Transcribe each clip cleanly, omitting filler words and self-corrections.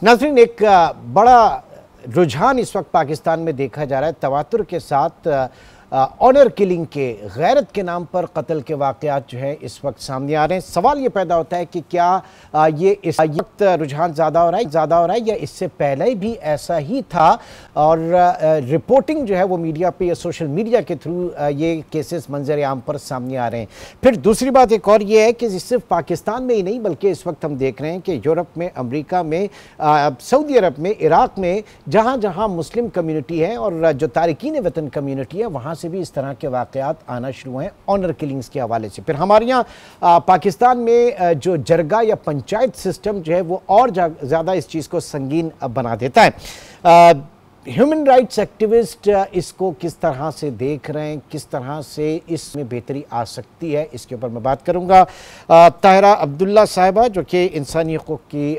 नाज़रीन, एक बड़ा रुझान इस वक्त पाकिस्तान में देखा जा रहा है। तवातुर के साथ ऑनर किलिंग के, गैरत के नाम पर कत्ल के वाक़यात जो है इस वक्त सामने आ रहे हैं। सवाल ये पैदा होता है कि क्या ये इस वक्त रुझान ज़्यादा हो रहा है या इससे पहले भी ऐसा ही था और रिपोर्टिंग जो है वो मीडिया पे या सोशल मीडिया के थ्रू ये केसेस मंजर आम पर सामने आ रहे हैं। फिर दूसरी बात एक और ये है कि सिर्फ पाकिस्तान में ही नहीं बल्कि इस वक्त हम देख रहे हैं कि यूरोप में, अमरीका में, सऊदी अरब में, इराक़ में, जहाँ जहाँ मुस्लिम कम्यूनिटी है और जो तारिकीन वतन कम्यूनिटी है वहाँ से भी इस तरह के वाक़यात आना शुरू हैं ऑनर किलिंग्स के हवाले से। फिर हमारे यहाँ पाकिस्तान में जो जरगा या पंचायत सिस्टम जो है वो और ज़्यादा इस चीज़ को संगीन बना देता है। ह्यूमन राइट्स एक्टिविस्ट इसको किस तरह से देख रहे हैं, किस तरह से इसमें बेहतरी आ सकती है, इसके ऊपर मैं बात करूंगा। ताहिरा अब्दुल्ला साहिबा जो कि इंसानी हकूक़ की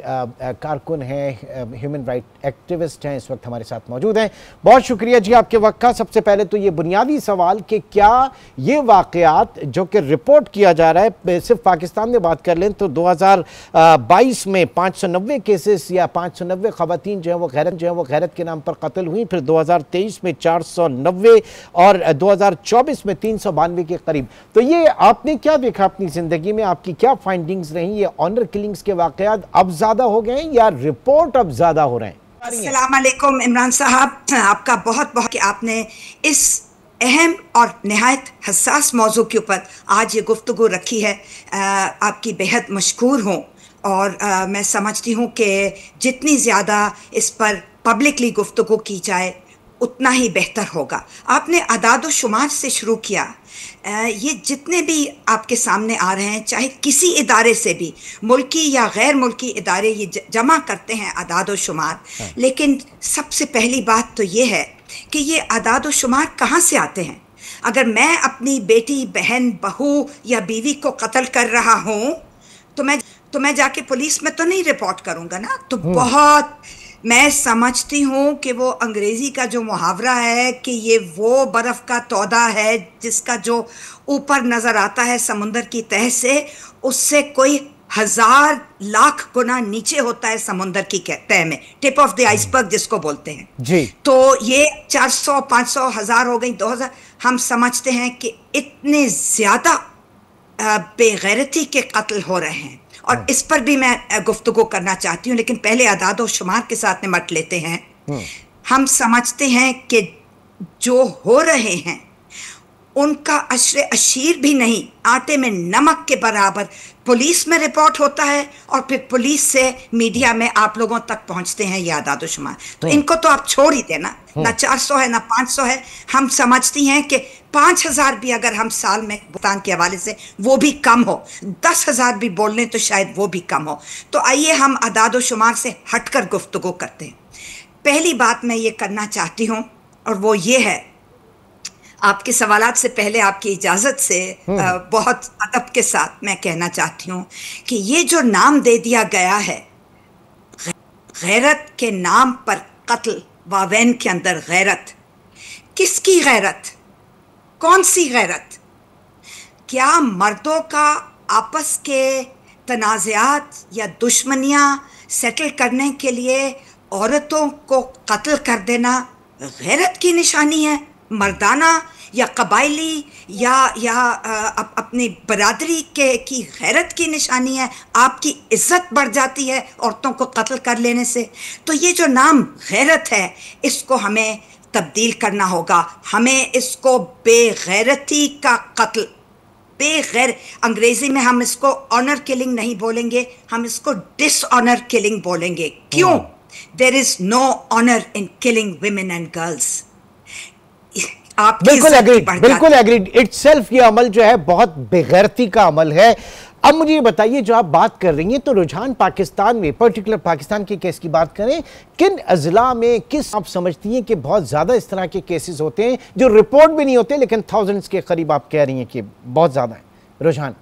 कारकुन हैं, ह्यूमन राइट एक्टिविस्ट हैं, इस वक्त हमारे साथ मौजूद हैं। बहुत शुक्रिया जी आपके वक्त का। सबसे पहले तो ये बुनियादी सवाल कि क्या ये वाक़यात जो कि रिपोर्ट किया जा रहा है, सिर्फ पाकिस्तान में बात कर लें तो 2022 में 590 केसेस या 590 ख़वातीन जो है वो गैरत के नाम पर हुई, फिर 2023 में 490 और 2024 में 392 के करीब। तो ये आपने क्या देखा अपनी जिंदगी में, आपकी क्या फाइंडिंग्स रही? ये ऑनर किलिंग्स के वाकयात अब ज्यादा हो गए हैं या रिपोर्ट अब ज्यादा हो रहे हैं? अस्सलाम वालेकुम इमरान साहब, आपका बहुत बहुत कि आपने इस अहम और नहायत हसास मौजू के ऊपर आज ये गुफ्तगू रखी है। आपकी बेहद मशकूर हूँ और मैं समझती हूँ कि जितनी ज़्यादा इस पर पब्लिकली गुफ्तगू की जाए उतना ही बेहतर होगा। आपने अदाद व शुमार से शुरू किया। ये जितने भी आपके सामने आ रहे हैं, चाहे किसी इदारे से भी, मुल्की या गैर मुल्की इदारे, ये जमा करते हैं अदाद व शुमार। लेकिन सबसे पहली बात तो ये है कि ये अदाद व शुमार कहाँ से आते हैं? अगर मैं अपनी बेटी, बहन, बहू या बीवी को कत्ल कर रहा हूँ तो मैं जाके पुलिस में तो नहीं रिपोर्ट करूँगा ना। तो बहुत मैं समझती हूँ कि वो अंग्रेज़ी का जो मुहावरा है कि ये वो बर्फ़ का तौदा है जिसका जो ऊपर नज़र आता है समुंदर की तह से, उससे कोई 1000 लाख गुना नीचे होता है समुंदर की तह में, टिप ऑफ द आइसबर्ग जिसको बोलते हैं जी। तो ये 400, 500, 1000 हो गई, 2000। हम समझते हैं कि इतने ज़्यादा बेगैरती के कत्ल हो रहे हैं और इस पर भी मैं गुफ्तगू करना चाहती हूँ। लेकिन पहले अदाद व शुमार के साथ निमट लेते हैं। हम समझते हैं कि जो हो रहे हैं उनका अशरे अशीर भी नहीं, आटे में नमक के बराबर पुलिस में रिपोर्ट होता है और फिर पुलिस से मीडिया में आप लोगों तक पहुंचते हैं ये अदाद व शुमार। तो इनको तो आप छोड़ ही देना, ना 400 है ना 500 है। हम समझती हैं कि 5000 भी अगर हम साल में भुगतान के हवाले से, वो भी कम हो, 10,000 भी बोलने तो शायद वो भी कम हो। तो आइए हम अदाद व शुमार से हटकर गुफ्तगू करते हैं। पहली बात मैं ये करना चाहती हूँ और वो ये है, आपके सवालात से पहले आपकी इजाज़त से बहुत अदब के साथ मैं कहना चाहती हूँ कि ये जो नाम दे दिया गया है, गैरत के नाम पर कत्ल, वावैन के अंदर गैरत, किसकी गैरत? कौन सी गैरत? क्या मर्दों का आपस के तनाज़ात या दुश्मनियाँ सेटल करने के लिए औरतों को कत्ल कर देना गैरत की निशानी है? मर्दाना या कबायली या अपनी बरादरी की गैरत की निशानी है? आपकी इज्जत बढ़ जाती है औरतों को कत्ल कर लेने से। तो ये जो नाम गैरत है, इसको हमें तब्दील करना होगा। हमें इसको बेगैरती का कत्ल, बेगैर, अंग्रेजी में हम इसको ऑनर किलिंग नहीं बोलेंगे, हम इसको डिसऑनर किलिंग बोलेंगे। क्यों? There is no honour in killing women and girls. बिल्कुल एग्रीड। इटसेल्फ ये अमल जो है बहुत बेगैरती का अमल है। अब मुझे ये बताइए, जो आप बात कर रही हैं तो रुझान पाकिस्तान में, पर्टिकुलर पाकिस्तान के केस की बात करें, किन अजला में किस आप समझती हैं कि बहुत ज़्यादा इस तरह के केसेस होते हैं जो रिपोर्ट भी नहीं होते लेकिन थाउजेंड्स के करीब आप कह रही हैं कि बहुत ज़्यादा है? रुझान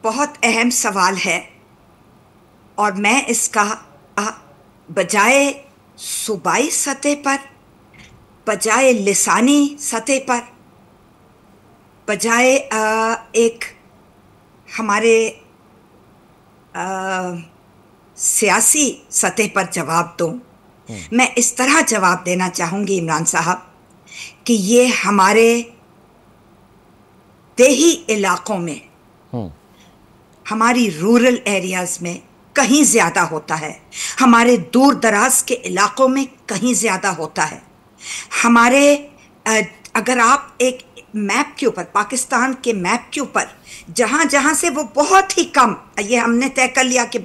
बहुत अहम सवाल है और मैं इसका बजाय सूबाई सतह पर, बजाय लिसानी सतह पर, बजाय एक हमारे सियासी सतह पर जवाब दूं, मैं इस तरह जवाब देना चाहूंगी इमरान साहब कि ये हमारे देही इलाकों में, हमारी रूरल एरियाज में कहीं ज्यादा होता है, हमारे दूर दराज के इलाकों में कहीं ज्यादा होता है। हमारे अगर आप एक मैप के ऊपर, पाकिस्तान के मैप के ऊपर, जहां जहां से वो बहुत ही कम, ये हमने तय कर लिया कि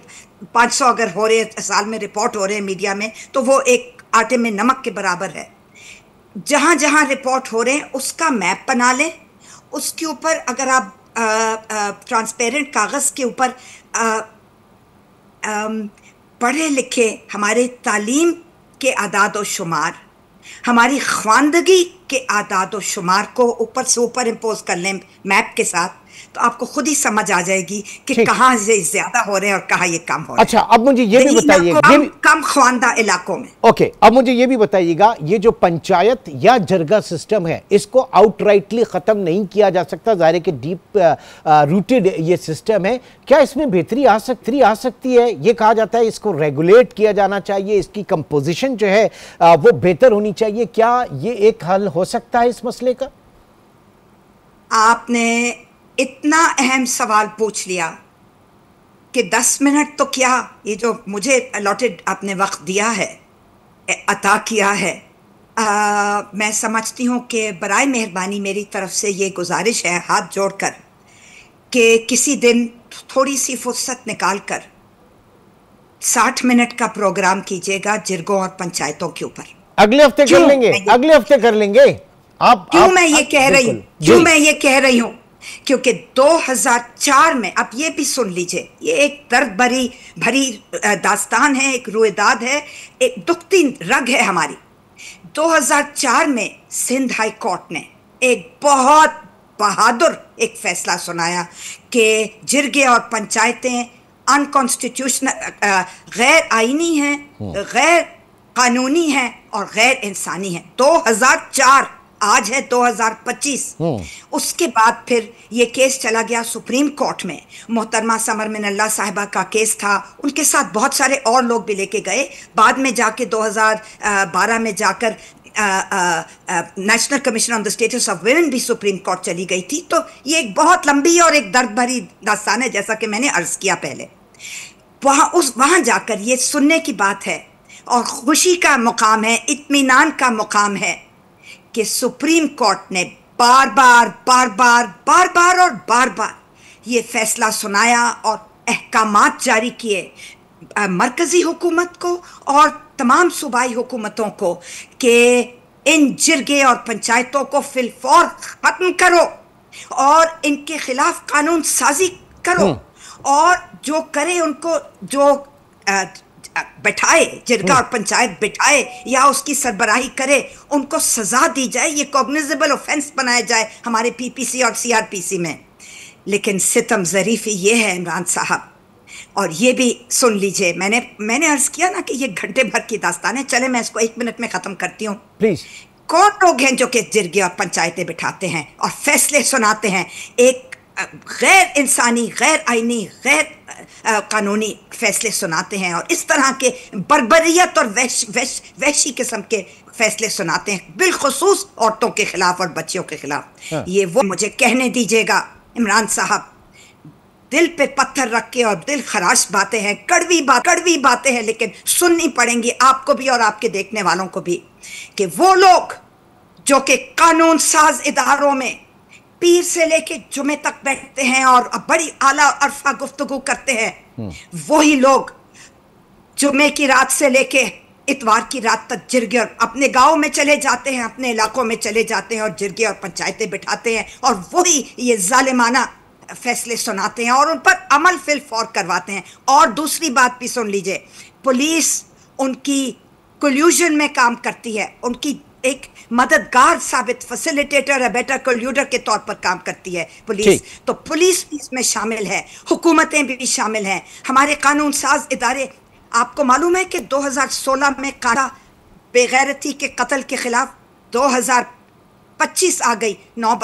500 अगर हो रहे साल में रिपोर्ट हो रहे हैं मीडिया में, तो वो एक आटे में नमक के बराबर है। जहां जहां रिपोर्ट हो रहे हैं उसका मैप बना लें, उसके ऊपर अगर आप ट्रांसपेरेंट कागज के ऊपर पढ़े लिखे हमारे तालीम के आदाद और शुमार, हमारी ख्वानदगी के आदाद और शुमार को ऊपर से ऊपर इम्पोज कर लें मैप के साथ, तो आपको खुद ही समझ आ जाएगी कि कहाँ से ज्यादा हो रहे हैं और कहाँ ये कम हो रहे हैं। अच्छा, अब मुझे ये भी बताइए, कम ख्वानदा इलाकों में। ओके, अब मुझे ये भी बताइएगा, ये जो पंचायत या जरगा सिस्टम है, इसको आउटराइटली खत्म नहीं किया जा सकता, ज़ाहिर है कि डीप रूटेड ये सिस्टम है। क्या इसमें बेहतरी आ सकती है? ये कहा जाता है इसको रेगुलेट किया जाना चाहिए, इसकी कंपोजिशन जो है वो बेहतर होनी चाहिए। क्या ये एक हल हो सकता है इस मसले का? आपने इतना अहम सवाल पूछ लिया कि 10 मिनट तो क्या, ये जो मुझे अलॉटेड आपने वक्त दिया है, अता किया है, मैं समझती हूँ कि बराए मेहरबानी मेरी तरफ से ये गुजारिश है हाथ जोड़कर कि किसी दिन थोड़ी सी फुर्सत निकाल कर 60 मिनट का प्रोग्राम कीजिएगा जिरगों और पंचायतों के ऊपर। अगले हफ्ते कर लेंगे, अगले हफ्ते कर लेंगे। क्यों मैं ये कह रही हूँ क्योंकि 2004 में, आप ये भी सुन लीजिए, ये एक दर्द भरी दास्तान है, एक रुएदाद है, एक दुखती रग है हमारी। 2004 में सिंध हाई कोर्ट ने एक बहुत बहादुर एक फैसला सुनाया कि जिरगे और पंचायतें अनकॉन्स्टिट्यूशनल, गैर आईनी हैं, गैर कानूनी हैं और गैर इंसानी हैं। 2004, आज है 2025। उसके बाद फिर ये केस चला गया सुप्रीम कोर्ट में। मोहतरमा समर मिनल्ला साहिबा का केस था, उनके साथ बहुत सारे और लोग भी लेके गए। बाद में जाके 2012 में जाकर national commission on the status of women भी सुप्रीम कोर्ट चली गई थी। तो ये एक बहुत लंबी और एक दर्द भरी दास्तान है, जैसा कि मैंने अर्ज किया पहले। वहां जाकर ये सुनने की बात है और खुशी का मुकाम है, इत्मीनान का मुकाम है कि सुप्रीम कोर्ट ने बार बार ये फैसला सुनाया और अहकामात जारी किए मरकजी हुकूमत को और तमाम सूबाई हुकूमतों को कि इन जिरगे और पंचायतों को फिलफौर खत्म करो और इनके खिलाफ कानून साजी करो और जो करे उनको, जो बैठाए, जिरगा और पंचायत बैठाए या उसकी सरबराही करे, उनको सजा दी जाए, ये कॉग्निजेबल ऑफेंस बनाया जाए हमारे पीपीसी और सीआरपीसी में। लेकिन सितम ज़रीफ़ी ये है इमरान साहब, और ये भी सुन लीजिए, मैंने अर्ज किया ना कि ये घंटे भर की दास्तान है। चले मैं इसको 1 मिनट में ख़त्म करती हूँ प्लीज़। कौन लोग हैं जो कि जिरगे और पंचायतें बिठाते हैं और फैसले सुनाते हैं, एक गैर इंसानी, गैर आईनी, गैर कानूनी फैसले सुनाते हैं और इस तरह के बर्बरियत और वहशी किस्म के फैसले सुनाते हैं, बिलखुसूस औरतों के खिलाफ और बच्चियों के खिलाफ। ये वो मुझे कहने दीजिएगा इमरान साहब, दिल पे पत्थर रख के, और दिल खराश बातें हैं, कड़वी बातें हैं, लेकिन सुननी पड़ेंगी आपको भी और आपके देखने वालों को भी, कि वो लोग जो कि कानून साज इदारों में पीर से लेके जुमे तक बैठते हैं और बड़ी आला अरफा गुफ्तगू करते हैं, वही लोग जुमे की रात से लेके इतवार की रात तक जिरगे और अपने गाँव में चले जाते हैं, अपने इलाकों में चले जाते हैं और जिरगे और पंचायतें बिठाते हैं और वही ये जालिमाना फैसले सुनाते हैं और उन पर अमल फिल फौर करवाते हैं। और दूसरी बात भी सुन लीजिए, पुलिस उनकी कोल्यूजन में काम करती है, उनकी एक मददगार साबित, फैसिलिटेटर, बेटर कोल्यूडर के तौर पर काम करती है पुलिस। तो पुलिस भी इसमें शामिल है, हुकूमतें भी शामिल हैं, हमारे कानून साज इदारे। आपको मालूम है कि 2016 में कारा बेगैरती के कत्ल के खिलाफ 2025 आ गई 9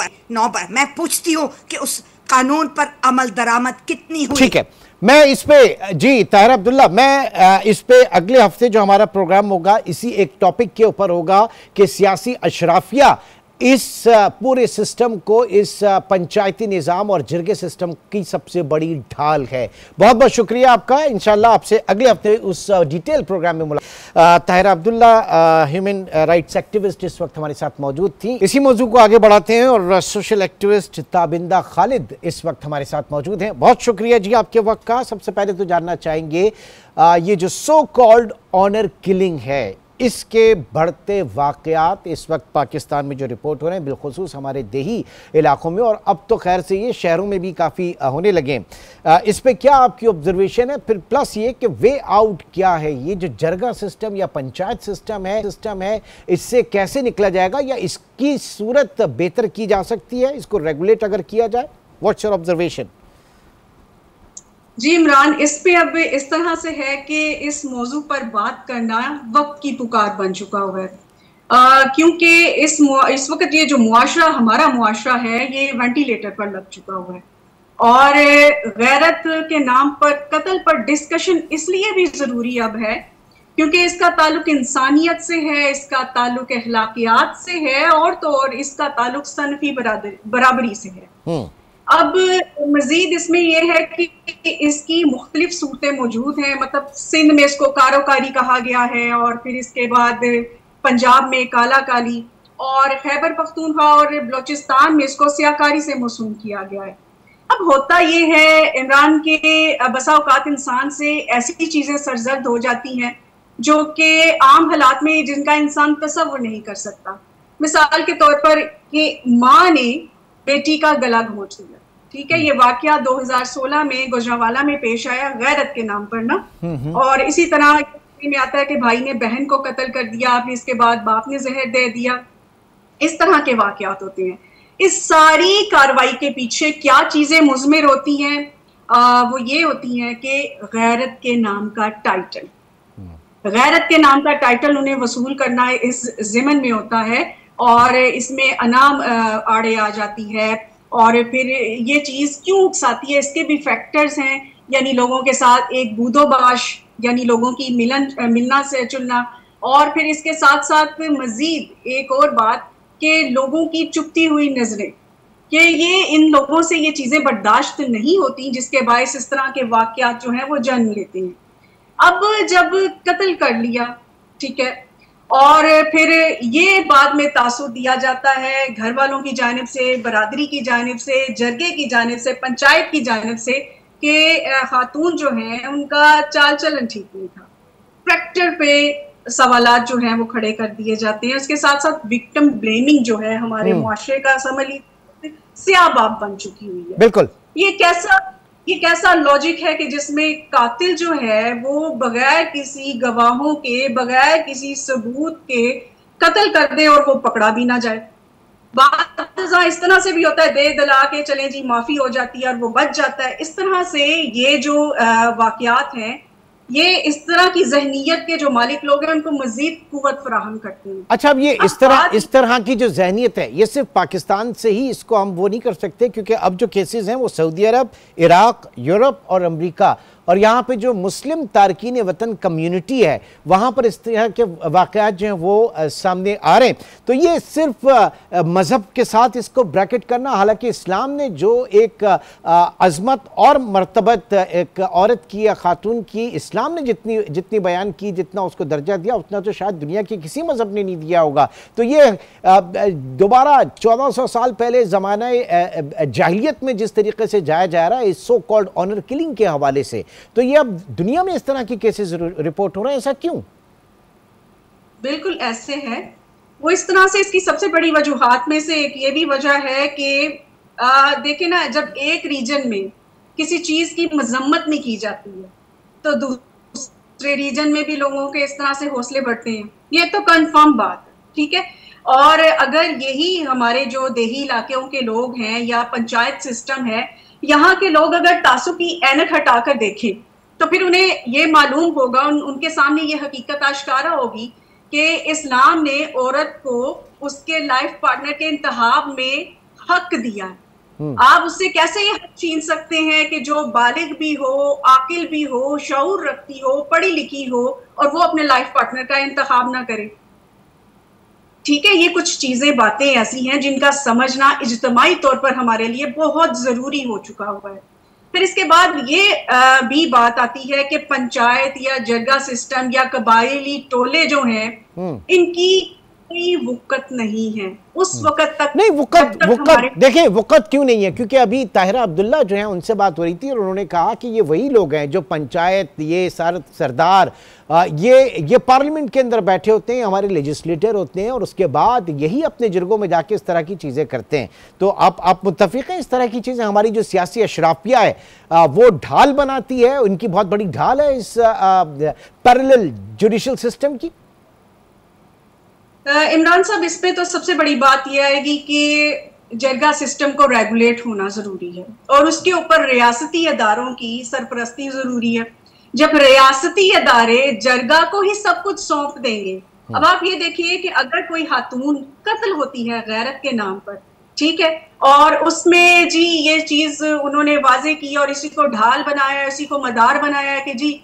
बार। मैं पूछती हूँ कि उस कानून पर अमल दरामद कितनी हुई? ठीक है, میں اس پہ جی طاہر عبداللہ، میں اس پہ اگلے ہفتے جو ہمارا پروگرام ہوگا اسی ایک ٹاپک کے اوپر ہوگا کہ سیاسی اشرافیہ اس پورے سسٹم کو، اس پنچایتی نظام اور جرگے سسٹم کی سب سے بڑی ڈھال ہے۔ بہت بہت شکریہ آپ کا، انشاءاللہ آپ سے اگلے ہفتے اس ڈیٹیل پروگرام میں ملاقات۔ طاہرہ عبداللہ ہیومن رائٹس ایکٹیوسٹ اس وقت ہمارے ساتھ موجود تھیں۔ اسی موضوع کو آگے بڑھاتے ہیں اور سوشل ایکٹیوسٹ تابندہ خالد اس وقت ہمارے ساتھ موجود ہیں۔ بہت شکریہ جی آپ کے وقت کا۔ سب سے پہلے تو جاننا چاہیں گے یہ جو سو کالڈ آنر کلنگ ہے، اس کے بڑھتے واقعات اس وقت پاکستان میں جو رپورٹ ہو رہے ہیں، بالخصوص ہمارے دیہی علاقوں میں، اور اب تو خیر سے یہ شہروں میں بھی کافی ہونے لگے ہیں، اس پہ کیا آپ کی آبزرویشن ہے؟ پھر پلس یہ کہ وے آؤٹ کیا ہے؟ یہ جو جرگہ سسٹم یا پنچایت سسٹم ہے اس سے کیسے نکلا جائے گا، یا اس کی صورت بہتر کی جا سکتی ہے، اس کو ریگولیٹ اگر کیا جائے؟ What's your observation? جی عمران، اس پہ اب اس طرح سے ہے کہ اس موضوع پر بات کرنا وقت کی پکار بن چکا ہوا ہے، کیونکہ اس وقت یہ جو معاشرہ ہمارا معاشرہ ہے یہ وینٹیلیٹر پر لگ چکا ہوا ہے، اور غیرت کے نام پر قتل پر ڈسکشن اس لیے بھی ضروری اب ہے کیونکہ اس کا تعلق انسانیت سے ہے، اس کا تعلق اخلاقیات سے ہے، اور تو اور اس کا تعلق صنفی برابری سے ہے۔ اب مزید اس میں یہ ہے کہ اس کی مختلف صورتیں موجود ہیں، مطلب سندھ میں اس کو کاروکاری کہا گیا ہے، اور پھر اس کے بعد پنجاب میں کالا کالی، اور خیبر پختونخوا اور بلوچستان میں اس کو سیاکاری سے موسوم کیا گیا ہے۔ اب ہوتا یہ ہے عمران کے بسا اوقات انسان سے ایسی چیزیں سرزد ہو جاتی ہیں جو کہ عام حالات میں جن کا انسان تصور نہیں کر سکتا۔ مثال کے طور پر کہ ماں نے بیٹی کا گلا گھونٹ لیا، ٹھیک ہے، یہ واقعہ 2016 میں گوجرانوالا میں پیش آیا غیرت کے نام پر نا، اور اسی طرح میں آتا ہے کہ بھائی نے بہن کو قتل کر دیا، پھر اس کے بعد باپ نے زہر دے دیا، اس طرح کے واقعات ہوتے ہیں۔ اس ساری کاروائی کے پیچھے کیا چیزیں مضمر ہوتی ہیں؟ وہ یہ ہوتی ہیں کہ غیرت کے نام کا ٹائٹل، غیرت کے نام کا ٹائٹل انہیں وصول کرنا اس ضمن میں ہوتا ہے، اور اس میں انام آڑے آ جاتی ہے، اور پھر یہ چیز کیوں اکساتی ہے، اس کے بھی فیکٹرز ہیں، یعنی لوگوں کے ساتھ ایک بود و باش، یعنی لوگوں کی ملنا سے چلنا، اور پھر اس کے ساتھ ساتھ مزید ایک اور بات کہ لوگوں کی چپتی ہوئی نظریں، کہ یہ ان لوگوں سے یہ چیزیں برداشت نہیں ہوتی، جس کے باعث اس طرح کے واقعات جو ہیں وہ جنم لیتے ہیں۔ اب جب قتل کر لیا، ٹھیک ہے، اور پھر یہ بعد میں تاثر دیا جاتا ہے گھر والوں کی جانب سے، برادری کی جانب سے، جرگے کی جانب سے، پنچایت کی جانب سے، کہ خاتون جو ہیں ان کا چال چلن ٹھیک نہیں تھا، فریکچر پہ سوالات جو ہیں وہ کھڑے کر دیے جاتے ہیں۔ اس کے ساتھ ساتھ وکٹم بلیمنگ جو ہے ہمارے معاشرے کا سمجھ سیاہ باب بن چکی ہوئی ہے۔ بالکل، یہ کیسا لاجک ہے کہ جس میں قاتل جو ہے وہ بغیر کسی گواہوں کے، بغیر کسی ثبوت کے قتل کر دے اور وہ پکڑا بھی نہ جائے۔ بعض اس طرح سے بھی ہوتا ہے، دے دلا کے چلیں جی معافی ہو جاتی ہے اور وہ بچ جاتا ہے۔ اس طرح سے یہ جو واقعات ہیں یہ اس طرح کی ذہنیت کے جو مالک لوگ ہیں ان کو مزید قوت فراہم کرتے ہیں۔ اچھا، اب یہ اس طرح کی جو ذہنیت ہے یہ صرف پاکستان سے ہی اس کو ہم وہ نہیں کر سکتے، کیونکہ اب جو کیسز ہیں وہ سعودی عرب، عراق، یورپ اور امریکہ، اور یہاں پہ جو مسلم تارکین وطن کمیونٹی ہے وہاں پر اس طرح کے واقعات جو ہیں وہ سامنے آ رہے ہیں۔ تو یہ صرف مذہب کے ساتھ اس کو بریکٹ کرنا، حالانکہ اسلام نے جو ایک عظمت اور مرتبت ایک عورت کی یا خاتون کی اسلام نے جتنی بیان کی، جتنا اس کو درجہ دیا، اتنا تو شاید دنیا کے کسی مذہب نے نہیں دیا ہوگا۔ تو یہ دوبارہ 1400 سال پہلے زمانہ جاہلیت میں جس طریقے سے جایا جا رہا ہے اس سو کالڈ آنر کلنگ کے حوالے سے، تو یہ اب دنیا میں اس طرح کی کیسز رپورٹ ہو رہے ہیں، ایسا کیوں؟ بالکل ایسے ہے، وہ اس طرح سے اس کی سب سے بڑی وجوہات میں سے ایک یہ بھی وجہ ہے کہ دیکھیں نا، جب ایک ریجن میں کسی چیز کی مذمت نہیں کی جاتی ہے تو دوسرے ریجن میں بھی لوگوں کے اس طرح سے حوصلے بڑھتے ہیں، یہ تو کنفرم بات ہے، ٹھیک ہے۔ اور اگر یہی ہمارے جو دیہی علاقوں کے لوگ ہیں یا پنچایت سسٹم ہے، یہاں کے لوگ اگر تعصب کی اینک ہٹا کر دیکھیں تو پھر انہیں یہ معلوم ہوگا، ان کے سامنے یہ حقیقت آشکارا ہوگی کہ اسلام نے عورت کو اس کے لائف پارٹنر کے انتخاب میں حق دیا ہے، آپ اس سے کیسے یہ حق چھین سکتے ہیں کہ جو بالغ بھی ہو، عاقل بھی ہو، شعور رکھتی ہو، پڑھی لکھی ہو، اور وہ اپنے لائف پارٹنر کا انتخاب نہ کرے؟ ٹھیک ہے، یہ کچھ چیزیں باتیں ایسی ہیں جن کا سمجھنا اجتماعی طور پر ہمارے لیے بہت ضروری ہو چکا ہوا ہے۔ پھر اس کے بعد یہ بھی بات آتی ہے کہ پنچایت یا جرگہ سسٹم یا قبائلی ٹولے جو ہیں ان کی کوئی وقت نہیں ہے اس وقت تک۔ نہیں وقت دیکھیں، وقت کیوں نہیں ہے؟ کیونکہ ابھی طاہرہ عبداللہ جو ہیں ان سے بات ہو رہی تھی اور انہوں نے کہا کہ یہ وہی لوگ ہیں جو پنچایت، یہ سردار، یہ پارلیمنٹ کے اندر بیٹھے ہوتے ہیں، ہمارے لیجسلیٹر ہوتے ہیں، اور اس کے بعد یہی اپنے جرگوں میں جا کے اس طرح کی چیزیں کرتے ہیں۔ تو آپ متفق ہیں اس طرح کی چیزیں ہماری جو سیاسی اشرافیہ ہے وہ ڈھال بناتی ہے، ان کی بہت بڑی ڈھال ہے اس پیرلل جوڈیشل سسٹم کی؟ عمران صاحب، اس پہ تو سب سے بڑی بات یہ آئے گی کہ جرگہ سسٹم کو ریگولیٹ ہونا ضروری ہے اور اس کے اوپر ریاستی اداروں کی سرپرستی ضروری ہے۔ جب ریاستی ادارے جرگہ کو ہی سب کچھ سونپ دیں گے، اب آپ یہ دیکھیے کہ اگر کوئی خاتون قتل ہوتی ہے غیرت کے نام پر، ٹھیک ہے، اور اس میں جی یہ چیز انہوں نے واضح کی اور اسی کو ڈھال بنایا، اسی کو مدار بنایا کہ جی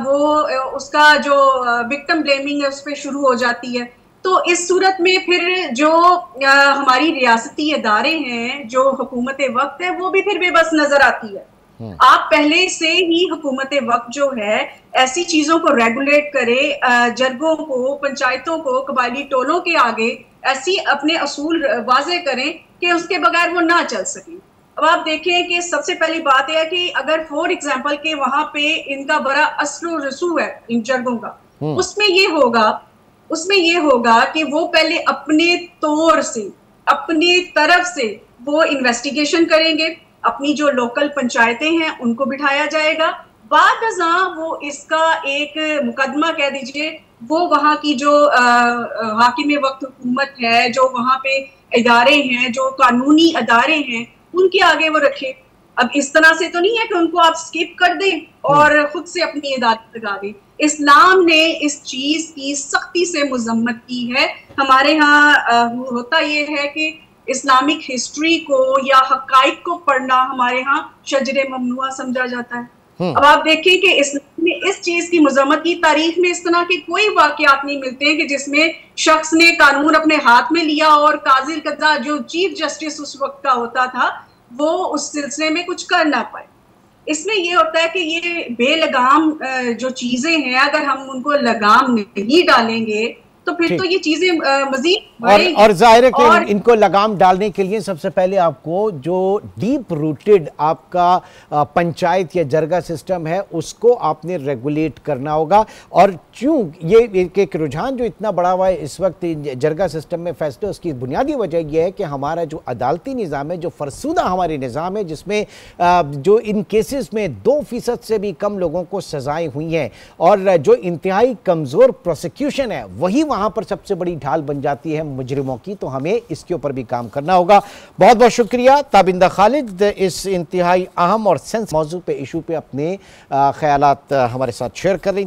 وہ اس کا جو وکٹم بلیمنگ ہے اس پہ شروع ہو جاتی ہے، تو اس صورت میں پھر جو ہماری ریاستی ادارے ہیں، جو حکومت وقت ہے، وہ بھی پھر بے بس نظر آتی ہے۔ آپ پہلے سے ہی حکومت وقت جو ہے ایسی چیزوں کو ریگولیٹ کرے، جرگوں کو، پنچایتوں کو، قبائلی ٹولوں کے آگے ایسی اپنے اصول واضح کریں کہ اس کے بغیر وہ نہ چل سکیں۔ اب آپ دیکھیں کہ سب سے پہلی بات ہے کہ اگر فور ایگزامپل کہ وہاں پہ ان کا بڑا اثر و رسوخ ہے ان جرگوں کا، اس میں یہ ہوگا کہ وہ پہلے اپنے طور سے، اپنی طرف سے وہ انویسٹیگیشن کریں گے، اپنی جو لوکل پنچایتیں ہیں ان کو بٹھایا جائے گا، بعد ازاں وہ اس کا ایک مقدمہ کہہ دیجئے وہ وہاں کی جو حاکم وقت حکومت ہے، جو وہاں پہ ادارے ہیں، جو قانونی ادارے ہیں، ان کے آگے وہ رکھے۔ اب اس طرح سے تو نہیں ہے کہ ان کو آپ سکپ کر دیں اور خود سے اپنی ادارت لگا دیں۔ اسلام نے اس چیز کی سختی سے مذمت کی ہے۔ ہمارے ہاں ہوتا یہ ہے کہ اسلامک ہسٹری کو یا حقائق کو پڑھنا ہمارے ہاں شجر ممنوعہ سمجھا جاتا ہے۔ اب آپ دیکھیں کہ اسلام نے اس چیز کی مذمت کی، تاریخ میں اس طرح کے کوئی واقعات نہیں ملتے ہیں کہ جس میں شخص نے قانون اپنے ہاتھ میں لیا اور قاضی القضاء جو چیف جسٹس اس وقت کا ہوتا تھا وہ اس سلسلے میں کچھ کر نہ پائے۔ اس میں یہ ہوتا ہے کہ یہ بے لگام جو چیزیں ہیں اگر ہم ان کو لگام نہیں ڈالیں گے تو پھر تو یہ چیزیں مزید اور ظاہر ہے کہ ان کو لگام ڈالنے کے لیے سب سے پہلے آپ کو جو ڈیپ روٹڈ آپ کا پنچایت یا جرگہ سسٹم ہے اس کو آپ نے ریگولیٹ کرنا ہوگا۔ اور چوں یہ ایک رجحان جو اتنا بڑا ہوا ہے اس وقت جرگہ سسٹم میں فیصلے، اس کی بنیادی وجہ یہ ہے کہ ہمارا جو عدالتی نظام ہے، جو فرسودہ ہمارے نظام ہے، جس میں جو ان کیسز میں 2% سے بھی کم لوگوں کو سزائیں ہوئی ہیں اور جو انتہائی کمزور پروسیکیوشن ہے وہی وہاں پر سب سے بڑی ڈھال بن جاتی ہے مجرموں کی، تو ہمیں اس کے اوپر بھی کام کرنا ہوگا۔ بہت بہت شکریہ تابندہ خالد، اس انتہائی اہم اور سینسٹیو موضوع پہ، ایشو پہ اپنے خیالات ہمارے ساتھ شیئر کر رہی ہیں۔